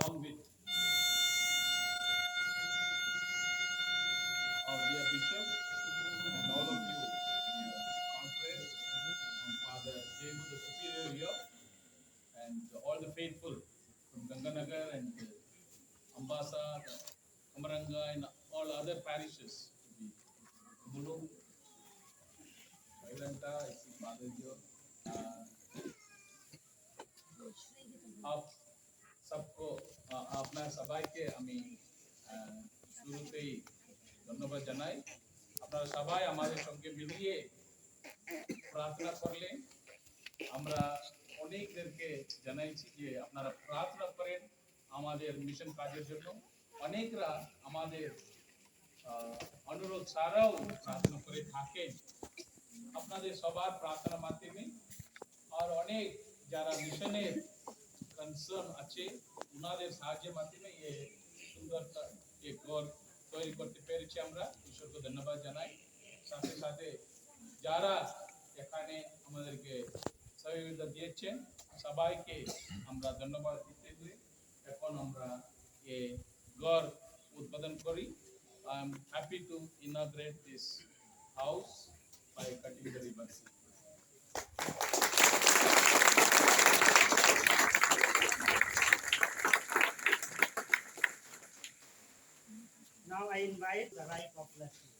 along with our dear Bishop and all of you, dear conference, and Father Devu, the superior here, and all the faithful from Ganganagar and Ambasa, Kamaranga, and all other parishes. Mulund, Vailanta, I see Father here. आप सबको আপনার সবাইকে আমি শুরুতেই ধন্যবাদ জানাই। আপনারা সবাই আমাদের সঙ্গে মিলিয়ে প্রার্থনা করলেন। আমরা অনেকদেরকে জানাইছি যে আপনারা প্রার্থনা করেন আমাদের মিশন কাজের জন্য। অনেকরা আমাদের অনুরোধ ছাড়াও প্রার্থনা করে থাকেন। আপনাদের সবার প্রার্থনার মাধ্যমে আর অনেক যারা মিশনের কনসার্ন আছে ওনাদের সাহায্যের মাধ্যমে এই সুন্দরতা এই ঘর তৈরি করতে পেরেছি। আমরা ঈশ্বরকে ধন্যবাদ জানাই। সাথে সাথে যারা এখানে আমাদেরকে সহযোগিতা দিয়েছেন সবাইকে আমরা ধন্যবাদ দিতে হয়ে এখন আমরা এই ঘর উদ্বোধন করি। I am happy to inaugurate this house by cutting the ribbons. Now I invite the right of blessing.